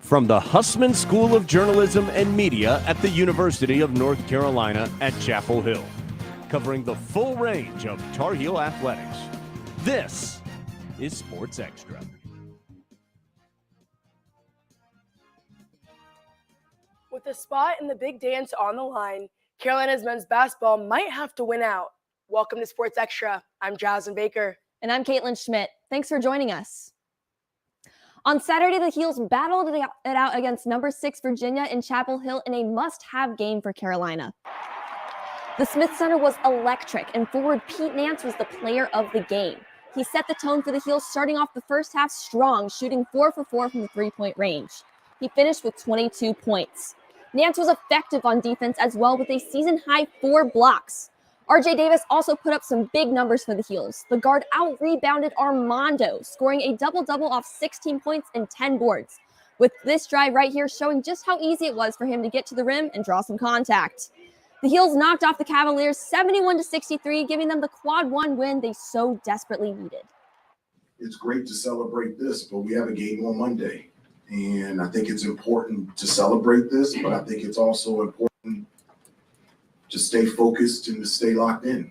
From the Hussman School of Journalism and Media at the University of North Carolina at Chapel Hill, covering the full range of Tar Heel athletics, this is Sports Extra. With a spot in the big dance on the line, Carolina's men's basketball might have to win out. Welcome to Sports Extra. I'm Jasmine Baker. And I'm Caitlin Schmidt. Thanks for joining us. On Saturday, the Heels battled it out against number 6 Virginia in Chapel Hill in a must-have game for Carolina. The Smith Center was electric, and forward Pete Nance was the player of the game. He set the tone for the Heels, starting off the first half strong, shooting 4 for 4 from the three-point range. He finished with 22 points. Nance was effective on defense as well, with a season-high 4 blocks. RJ Davis also put up some big numbers for the Heels. The guard out-rebounded Armando, scoring a double-double off 16 points and 10 boards, with this drive right here showing just how easy it was for him to get to the rim and draw some contact. The Heels knocked off the Cavaliers 71-63, giving them the quad 1 win they so desperately needed. It's great to celebrate this, but we have a game on Monday. And I think it's important to celebrate this, but I think it's also important to stay focused and to stay locked in.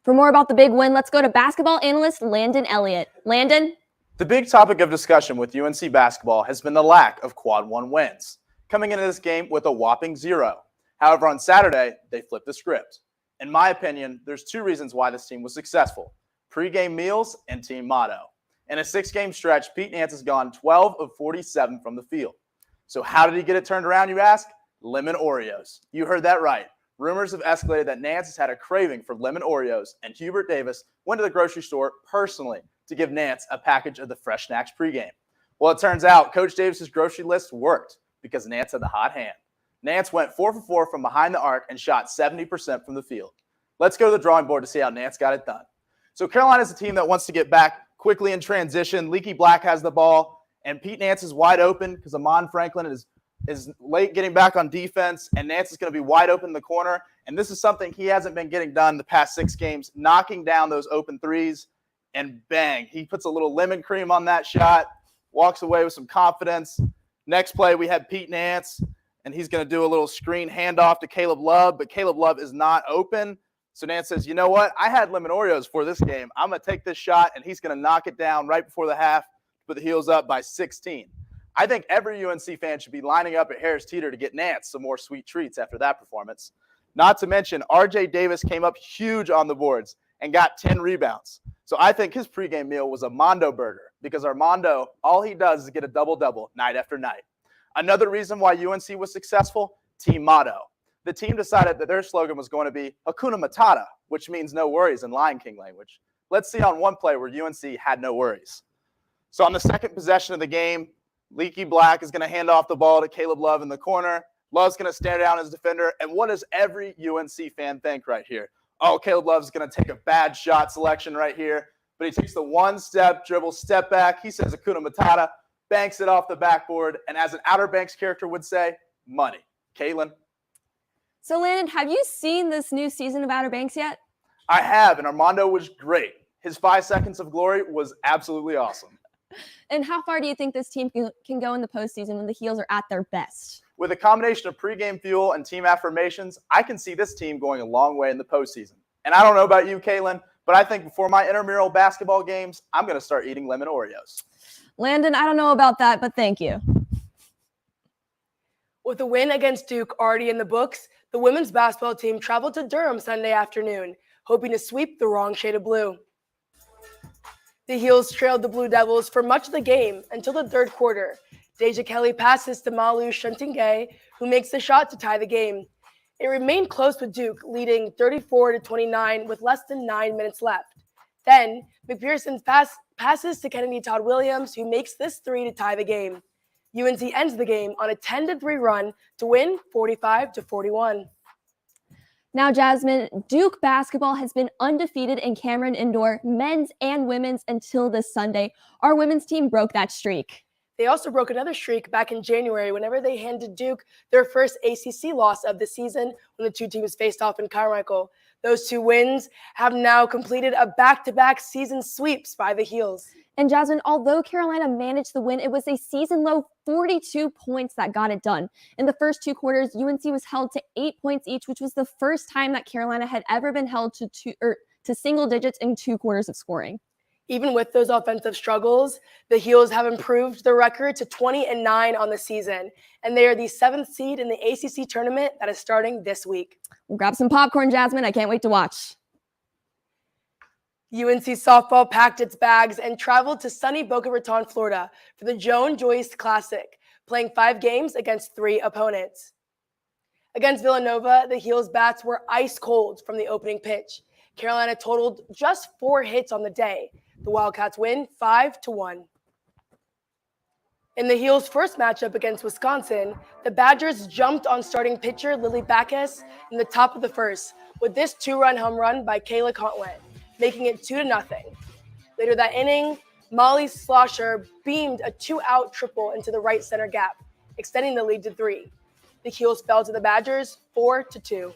For more about the big win, let's go to basketball analyst Landon Elliott. Landon? The big topic of discussion with UNC basketball has been the lack of quad 1 wins, coming into this game with a whopping 0. However, on Saturday, they flipped the script. In my opinion, there's 2 reasons why this team was successful: pre-game meals and team motto. In a 6-game stretch, Pete Nance has gone 12 of 47 from the field. So how did he get it turned around, you ask? Lemon Oreos. You heard that right. Rumors have escalated that Nance has had a craving for lemon Oreos, and Hubert Davis went to the grocery store personally to give Nance a package of the Fresh Snacks pregame. Well, it turns out Coach Davis's grocery list worked because Nance had the hot hand. Nance went 4 for 4 from behind the arc and shot 70% from the field. Let's go to the drawing board to see how Nance got it done. So Carolina is a team that wants to get back quickly in transition. Leaky Black has the ball, and Pete Nance is wide open because Amon Franklin is late getting back on defense, and Nance is going to be wide open in the corner. And this is something he hasn't been getting done the past 6 games, knocking down those open threes, and bang, he puts a little lemon cream on that shot, walks away with some confidence. Next play, we have Pete Nance, and he's going to do a little screen handoff to Caleb Love, but Caleb Love is not open. So Nance says, you know what? I had lemon Oreos for this game. I'm going to take this shot, and he's going to knock it down right before the half to put the Heels up by 16. I think every UNC fan should be lining up at Harris Teeter to get Nance some more sweet treats after that performance. Not to mention, RJ Davis came up huge on the boards and got 10 rebounds. So I think his pregame meal was a Mondo burger, because Armando, all he does is get a double-double night after night. Another reason why UNC was successful, team motto. The team decided that their slogan was going to be Hakuna Matata, which means no worries in Lion King language. Let's see on one play where UNC had no worries. So on the second possession of the game, Leaky Black is going to hand off the ball to Caleb Love in the corner. Love's going to stand down as defender. And what does every UNC fan think right here? Oh, Caleb Love's going to take a bad shot selection right here. But he takes the one-step dribble, step back. He says Hakuna Matata, banks it off the backboard. And as an Outer Banks character would say, money. Caitlin? So, Landon, have you seen this new season of Outer Banks yet? I have, and Armando was great. His 5 seconds of glory was absolutely awesome. And how far do you think this team can go in the postseason when the Heels are at their best? With a combination of pregame fuel and team affirmations, I can see this team going a long way in the postseason. And I don't know about you, Caitlin, but I think before my intramural basketball games, I'm going to start eating lemon Oreos. Landon, I don't know about that, but thank you. With a win against Duke already in the books, the women's basketball team traveled to Durham Sunday afternoon, hoping to sweep the wrong shade of blue. The Heels trailed the Blue Devils for much of the game until the third quarter. Deja Kelly passes to Malu Shuntingay, who makes the shot to tie the game. It remained close with Duke, leading 34-29 with less than 9 minutes left. Then, McPherson's passes to Kennedy Todd Williams, who makes this 3 to tie the game. UNC ends the game on a 10-3 run to win 45-41. Now, Jasmine, Duke basketball has been undefeated in Cameron Indoor, men's and women's, until this Sunday. Our women's team broke that streak. They also broke another streak back in January whenever they handed Duke their first ACC loss of the season when the two teams faced off in Carmichael. Those 2 wins have now completed a back-to-back season sweeps by the Heels. And Jasmine, although Carolina managed the win, it was a season-low 42 points that got it done. In the first 2 quarters, UNC was held to 8 points each, which was the first time that Carolina had ever been held to single digits in 2 quarters of scoring. Even with those offensive struggles, the Heels have improved their record to 20-9 on the season, and they are the 7th seed in the ACC tournament that is starting this week. We'll grab some popcorn, Jasmine. I can't wait to watch. UNC softball packed its bags and traveled to sunny Boca Raton, Florida for the Joan Joyce Classic, playing 5 games against 3 opponents. Against Villanova, the Heels bats were ice cold from the opening pitch. Carolina totaled just 4 hits on the day. The Wildcats win 5-1. In the Heels' first matchup against Wisconsin, the Badgers jumped on starting pitcher Lily Backus in the top of the first with this 2-run home run by Kayla Contwent, making it 2-0. Later that inning, Molly Slosher beamed a 2-out triple into the right center gap, extending the lead to 3. The Heels fell to the Badgers 4-2.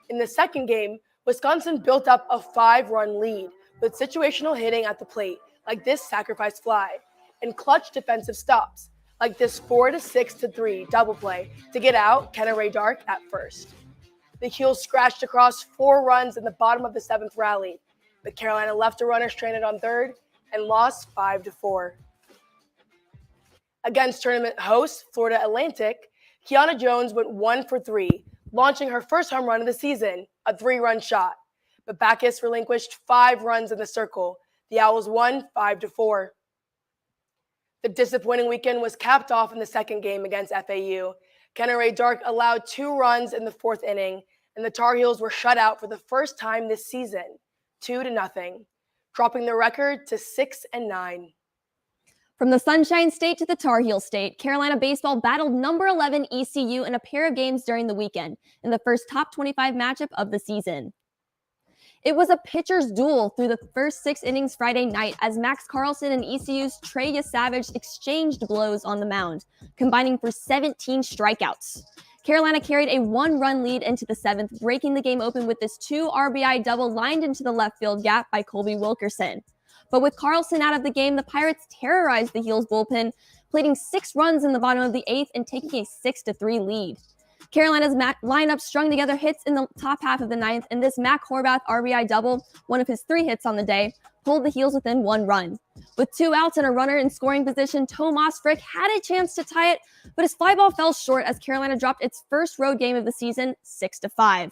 In the second game, Wisconsin built up a 5-run lead with situational hitting at the plate, like this sacrifice fly, and clutch defensive stops, like this 4-6-3 double play to get out Kenna Ray Dark at first. The Heels scratched across 4 runs in the bottom of the 7th rally, but Carolina left a runner stranded on third and lost 5-4. Against tournament host Florida Atlantic, Kiana Jones went 1 for 3, launching her first home run of the season, a 3-run shot. But Backus relinquished 5 runs in the circle. The Owls won 5-4. The disappointing weekend was capped off in the second game against FAU. Kenna Ray Dark allowed 2 runs in the 4th inning, and the Tar Heels were shut out for the first time this season, 2-0, dropping the record to 6-9. From the Sunshine State to the Tar Heel State, Carolina baseball battled number 11 ECU in a pair of games during the weekend in the first top 25 matchup of the season. It was a pitcher's duel through the first 6 innings Friday night as Max Carlson and ECU's Trey Savage exchanged blows on the mound, combining for 17 strikeouts. Carolina carried a 1-run lead into the 7th, breaking the game open with this 2 RBI double lined into the left field gap by Colby Wilkerson. But with Carlson out of the game, the Pirates terrorized the Heels bullpen, plating 6 runs in the bottom of the 8th and taking a 6-3 lead. Carolina's lineup strung together hits in the top half of the 9th, and this Mac Horvath RBI double, one of his 3 hits on the day, pulled the Heels within 1 run. With 2 outs and a runner in scoring position, Tomas Frick had a chance to tie it, but his fly ball fell short as Carolina dropped its first road game of the season 6-5.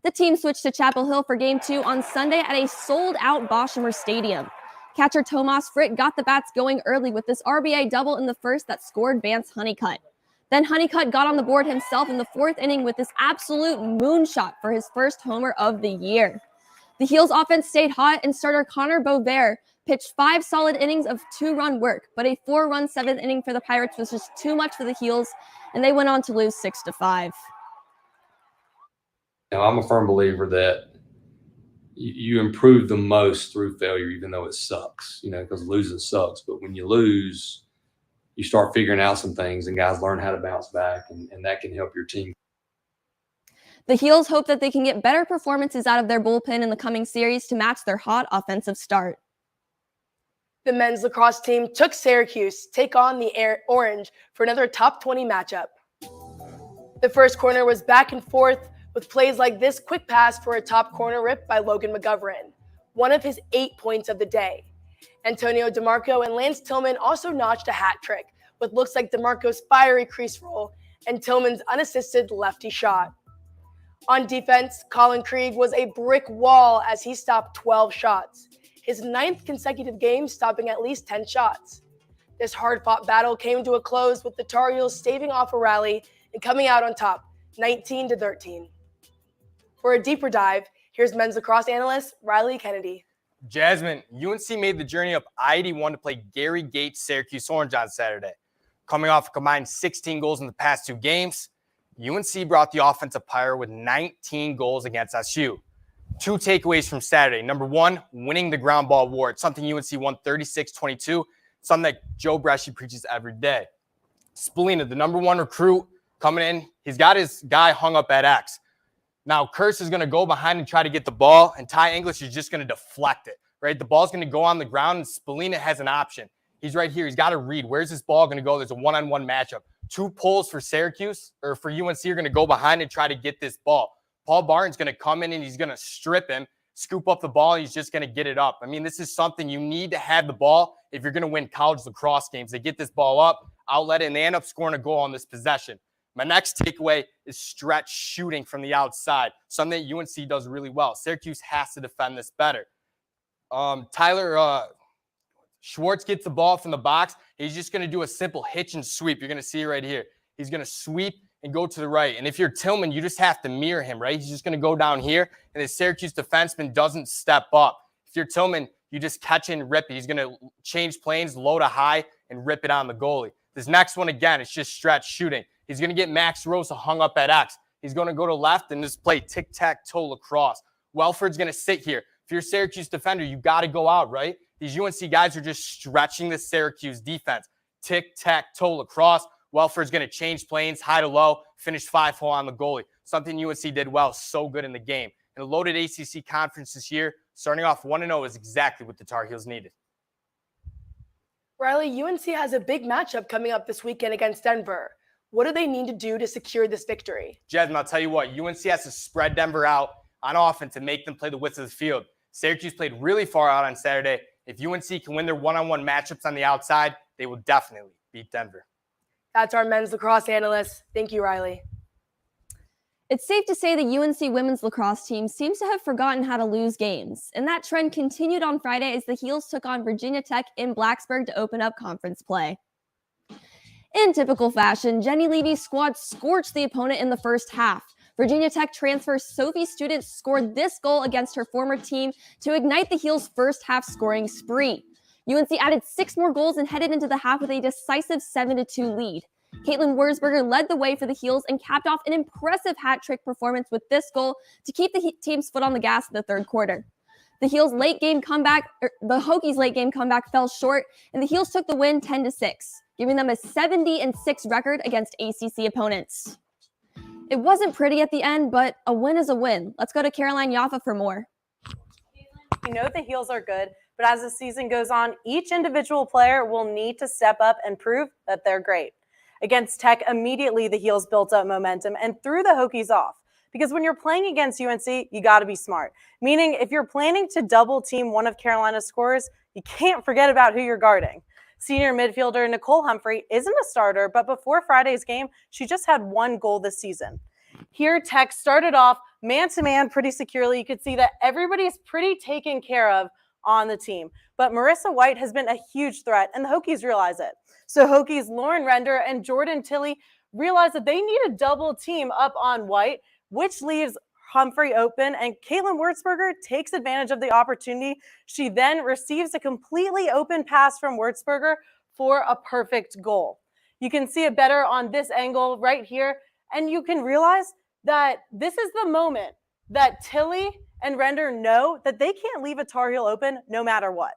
The team switched to Chapel Hill for Game 2 on Sunday at a sold-out Boshamer Stadium. Catcher Tomas Frick got the bats going early with this RBI double in the first that scored Vance Honeycutt. Then Honeycutt got on the board himself in the 4th inning with this absolute moonshot for his first homer of the year. The Heels offense stayed hot, and starter Connor Bovair pitched 5 solid innings of 2-run work, but a 4-run 7th inning for the Pirates was just too much for the Heels, and they went on to lose 6-5. Now, I'm a firm believer that you improve the most through failure, even though it sucks, because losing sucks. But when you lose, you start figuring out some things, and guys learn how to bounce back, and that can help your team. The Heels hope that they can get better performances out of their bullpen in the coming series to match their hot offensive start. The men's lacrosse team took Syracuse to take on the Orange for another top 20 matchup. The first corner was back and forth with plays like this quick pass for a top corner rip by Logan McGovern, one of his 8 points of the day. Antonio DeMarco and Lance Tillman also notched a hat trick with looks like DeMarco's fiery crease roll and Tillman's unassisted lefty shot. On defense, Colin Krieg was a brick wall as he stopped 12 shots, his 9th consecutive game stopping at least 10 shots. This hard-fought battle came to a close with the Tar Heels staving off a rally and coming out on top, 19-13. For a deeper dive, here's men's lacrosse analyst Riley Kennedy. Jasmine, UNC made the journey up I-81 to play Gary Gates Syracuse Orange on Saturday. Coming off a combined 16 goals in the past 2 games, UNC brought the offensive fire with 19 goals against SU. 2 takeaways from Saturday. Number 1, winning the ground ball award, something UNC won 36-22, something that Joe Bresci preaches every day. Spallina, the number 1 recruit coming in, he's got his guy hung up at X. Now, Curse is going to go behind and try to get the ball, and Ty English is just going to deflect it, right? The ball's going to go on the ground, and Spallina has an option. He's right here. He's got to read. Where's this ball going to go? There's a one-on-one matchup. 2 pulls for Syracuse, or for UNC, are going to go behind and try to get this ball. Paul Barton's going to come in, and he's going to strip him, scoop up the ball, and he's just going to get it up. I mean, this is something you need to have the ball if you're going to win college lacrosse games. They get this ball up, outlet it, and they end up scoring a goal on this possession. My next takeaway is stretch shooting from the outside, something that UNC does really well. Syracuse has to defend this better. Tyler Schwartz gets the ball from the box. He's just going to do a simple hitch and sweep. You're going to see it right here. He's going to sweep and go to the right. And if you're Tillman, you just have to mirror him, right? He's just going to go down here, and the Syracuse defenseman doesn't step up. If you're Tillman, you just catch it and rip it. He's going to change planes, low to high, and rip it on the goalie. This next one, again, it's just stretch shooting. He's going to get Max Rosa hung up at X. He's going to go to left and just play tic-tac-toe lacrosse. Welford's going to sit here. If you're a Syracuse defender, you got to go out, right? These UNC guys are just stretching the Syracuse defense. Tic-tac-toe lacrosse. Welford's going to change planes, high to low, finish 5-hole on the goalie. Something UNC did well, so good in the game. In a loaded ACC conference this year, starting off 1-0 is exactly what the Tar Heels needed. Riley, UNC has a big matchup coming up this weekend against Denver. What do they need to do to secure this victory? Jasmine, I'll tell you what, UNC has to spread Denver out on offense and make them play the width of the field. Syracuse played really far out on Saturday. If UNC can win their one-on-one matchups on the outside, they will definitely beat Denver. That's our men's lacrosse analyst. Thank you, Riley. It's safe to say the UNC women's lacrosse team seems to have forgotten how to lose games, and that trend continued on Friday as the Heels took on Virginia Tech in Blacksburg to open up conference play. In typical fashion, Jenny Levy's squad scorched the opponent in the first half. Virginia Tech transfer Sophie Student scored this goal against her former team to ignite the Heels' first half scoring spree. UNC added 6 more goals and headed into the half with a decisive 7-2 lead. Caitlin Wurzberger led the way for the Heels and capped off an impressive hat-trick performance with this goal to keep the team's foot on the gas in the third quarter. The Hokies' late game comeback fell short, and the Heels took the win 10-6, giving them a 70-6 record against ACC opponents. It wasn't pretty at the end, but a win is a win. Let's go to Caroline Jaffa for more. You know the Heels are good, but as the season goes on, each individual player will need to step up and prove that they're great. Against Tech, immediately the Heels built up momentum and threw the Hokies off. Because when you're playing against UNC, you got to be smart. Meaning, if you're planning to double team one of Carolina's scorers, you can't forget about who you're guarding. Senior midfielder Nicole Humphrey isn't a starter, but before Friday's game, she just had 1 goal this season. Here, Tech started off man-to-man pretty securely. You could see that everybody's pretty taken care of on the team. But Marissa White has been a huge threat, and the Hokies realize it. So Hokies Lauren Render and Jordan Tilley realize that they need a double team up on White, which leaves Humphrey open, and Caitlin Wurzberger takes advantage of the opportunity. She then receives a completely open pass from Wurzberger for a perfect goal. You can see it better on this angle right here, and you can realize that this is the moment that Tilley and Render know that they can't leave a Tar Heel open no matter what.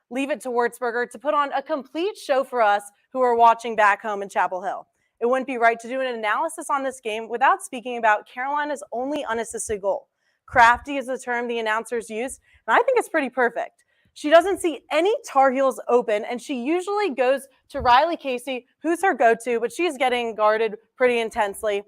Leave it to Wurzberger to put on a complete show for us who are watching back home in Chapel Hill. It wouldn't be right to do an analysis on this game without speaking about Carolina's only unassisted goal. Crafty is the term the announcers use, and I think it's pretty perfect. She doesn't see any Tar Heels open, and she usually goes to Riley Casey, who's her go-to, but she's getting guarded pretty intensely.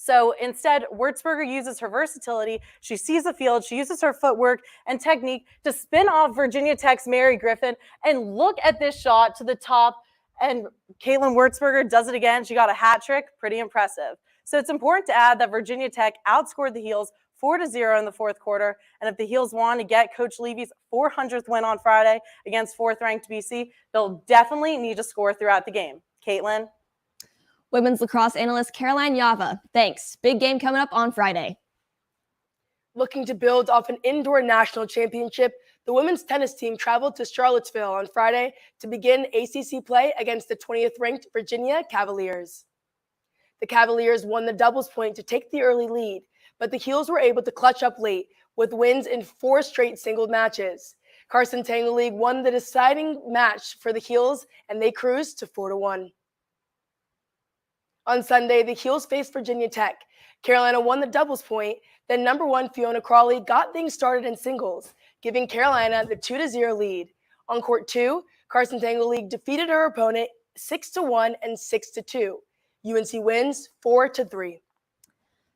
So instead, Wurzberger uses her versatility. She sees the field. She uses her footwork and technique to spin off Virginia Tech's Mary Griffin. And look at this shot to the top. And Caitlin Wurzberger does it again. She got a hat trick. Pretty impressive. So it's important to add that Virginia Tech outscored the Heels 4-0 in the fourth quarter. And if the Heels want to get Coach Levy's 400th win on Friday against 4th-ranked BC, they'll definitely need to score throughout the game. Caitlin? Women's lacrosse analyst Caroline Jaffa. Thanks. Big game coming up on Friday. Looking to build off an indoor national championship, the women's tennis team traveled to Charlottesville on Friday to begin ACC play against the 20th-ranked Virginia Cavaliers. The Cavaliers won the doubles point to take the early lead, but the Heels were able to clutch up late with wins in 4 straight singled matches. Carson Tango League won the deciding match for the Heels, and they cruised to 4-1. On Sunday, the Heels faced Virginia Tech. Carolina won the doubles point. Then number 1 Fiona Crawley got things started in singles, giving Carolina the 2-0 lead. On court 2, Carson Tangle League defeated her opponent 6-1 and 6-2. UNC wins 4-3.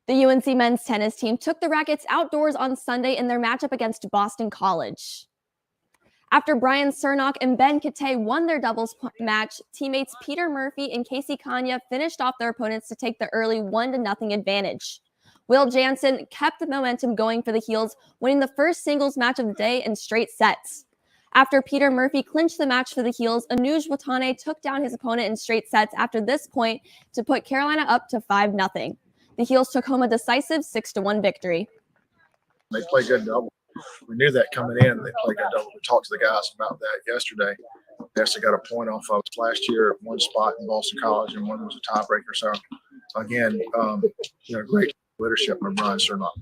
The UNC men's tennis team took the rackets outdoors on Sunday in their matchup against Boston College. After Brian Cernock and Ben Kate won their doubles match, teammates Peter Murphy and Casey Kanya finished off their opponents to take the early 1-0 advantage. Will Jansen kept the momentum going for the Heels, winning the first singles match of the day in straight sets. After Peter Murphy clinched the match for the Heels, Anuj Watane took down his opponent in straight sets after this point to put Carolina up to 5-0. The Heels took home a decisive 6-1 victory. They play good double. We knew that coming in. They play good double. We talked to the guys about that yesterday. They actually got a point off of us last year at one spot in Boston College, and one was a tiebreaker. So, again, great leadership from Brian Cernock.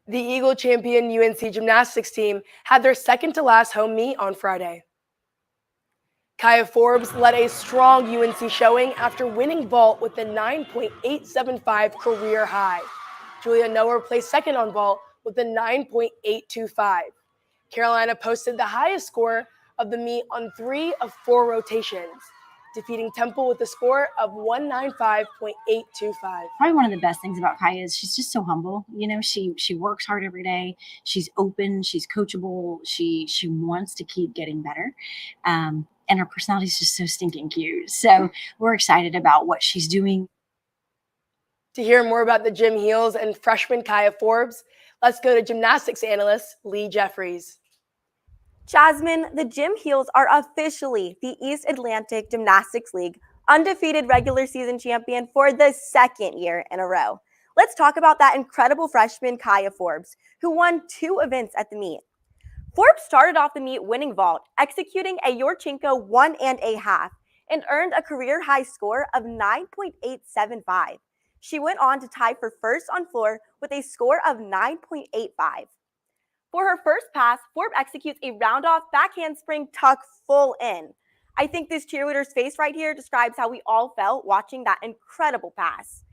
The Eagle champion UNC gymnastics team had their second-to-last home meet on Friday. Kaya Forbes led a strong UNC showing after winning vault with a 9.875 career high. Julia Noer placed second on vault with a 9.825. Carolina posted the highest score of the meet on 3 of 4 rotations, defeating Temple with a score of 195.825. Probably one of the best things about Kaya is she's just so humble. She works hard every day. She's open. She's coachable. She wants to keep getting better. And her personality is just so stinking cute. So we're excited about what she's doing. To hear more about the Gym Heels and freshman Kaya Forbes, let's go to gymnastics analyst Lee Jeffries. Jasmine, the Gym Heels are officially the East Atlantic Gymnastics League undefeated regular season champion for the second year in a row. Let's talk about that incredible freshman Kaya Forbes, who won 2 events at the meet. Forbes started off the meet winning vault, executing a Yurchenko 1 1/2, and earned a career high score of 9.875. She went on to tie for first on floor with a score of 9.85. For her first pass, Forbes executes a round-off back handspring tuck full in. I think this cheerleader's face right here describes how we all felt watching that incredible pass.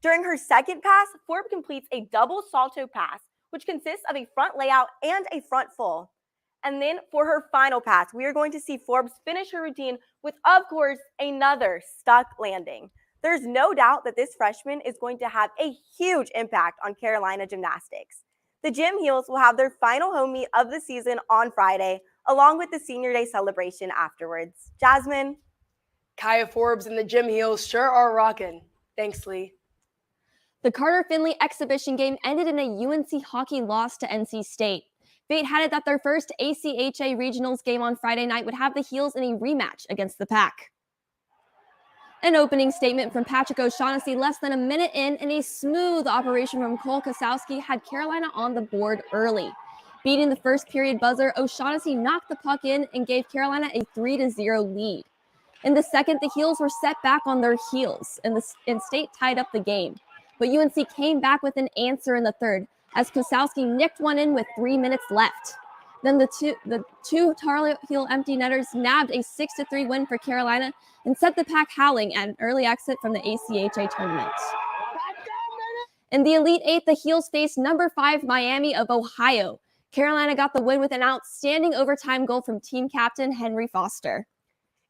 During her second pass, Forbes completes a double salto pass, which consists of a front layout and a front full. And then for her final pass, we are going to see Forbes finish her routine with, of course, another stuck landing. There's no doubt that this freshman is going to have a huge impact on Carolina gymnastics. The Gym Heels will have their final home meet of the season on Friday, along with the Senior Day celebration afterwards. Jasmine? Kaya Forbes and the Gym Heels sure are rocking. Thanks, Lee. The Carter Finley exhibition game ended in a UNC hockey loss to NC State. Fate had it that their first ACHA regionals game on Friday night would have the Heels in a rematch against the Pack. An opening statement from Patrick O'Shaughnessy less than a minute in, and a smooth operation from Cole Kosowski had Carolina on the board early. Beating the first period buzzer, O'Shaughnessy knocked the puck in and gave Carolina a 3-0 lead. In the second, the Heels were set back on their heels, and State tied up the game. But UNC came back with an answer in the third, as Kosowski nicked one in with 3 minutes left. Then the two Tar Heel empty netters nabbed a 6-3 win for Carolina and set the Pack howling at an early exit from the ACHA tournament. In the Elite Eight, the Heels faced number 5 Miami of Ohio. Carolina got the win with an outstanding overtime goal from team captain Henry Foster.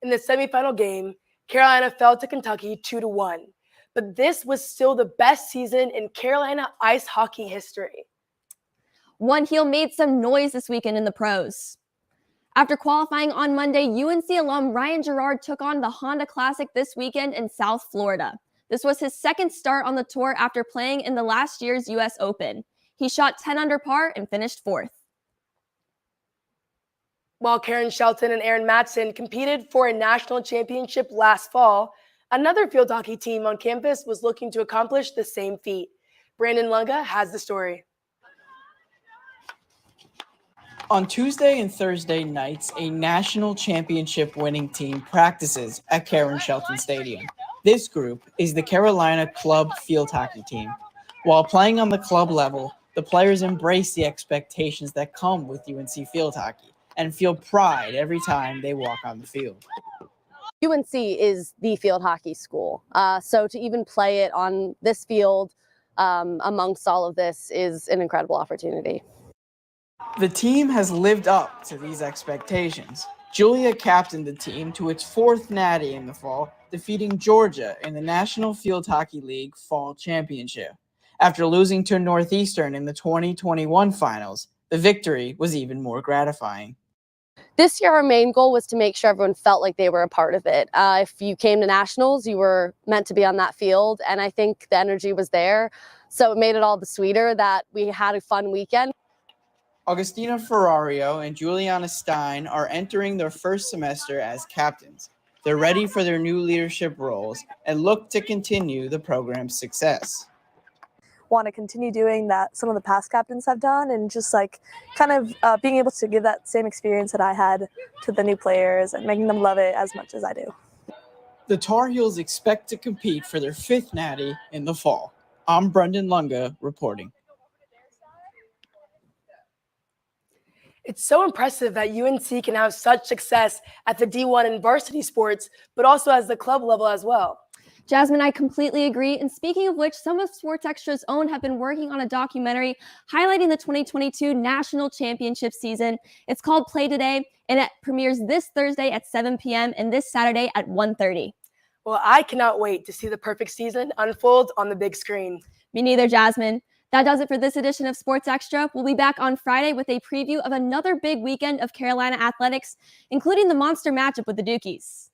In the semifinal game, Carolina fell to Kentucky 2-1. But this was still the best season in Carolina ice hockey history. One Heel made some noise this weekend in the pros. After qualifying on Monday, UNC alum Ryan Gerard took on the Honda Classic this weekend in South Florida. This was his second start on the tour after playing in the last year's U.S. Open. He shot 10 under par and finished 4th. While Karen Shelton and Aaron Matson competed for a national championship last fall, another field hockey team on campus was looking to accomplish the same feat. Brandon Lunga has the story. On Tuesday and Thursday nights, a national championship winning team practices at Karen Shelton Stadium. This group is the Carolina Club Field Hockey Team. While playing on the club level, the players embrace the expectations that come with UNC field hockey and feel pride every time they walk on the field. UNC is the field hockey school. So to even play it on this field amongst all of this is an incredible opportunity. The team has lived up to these expectations. Julia captained the team to its 4th natty in the fall, defeating Georgia in the National Field Hockey League Fall Championship. After losing to Northeastern in the 2021 finals, the victory was even more gratifying. This year, our main goal was to make sure everyone felt like they were a part of it. If you came to nationals, you were meant to be on that field, and I think the energy was there. So it made it all the sweeter that we had a fun weekend. Augustina Ferrario and Juliana Stein are entering their first semester as captains. They're ready for their new leadership roles and look to continue the program's success. Want to continue doing that some of the past captains have done, and just like kind of being able to give that same experience that I had to the new players and making them love it as much as I do. The Tar Heels expect to compete for their 5th natty in the fall. I'm Brendan Lunga reporting. It's so impressive that UNC can have such success at the D1 and varsity sports, but also as the club level as well. Jasmine, I completely agree. And speaking of which, some of Sports Extra's own have been working on a documentary highlighting the 2022 National Championship season. It's called Play Today, and it premieres this Thursday at 7 p.m. and this Saturday at 1:30. Well, I cannot wait to see the perfect season unfold on the big screen. Me neither, Jasmine. That does it for this edition of Sports Extra. We'll be back on Friday with a preview of another big weekend of Carolina athletics, including the monster matchup with the Dukies.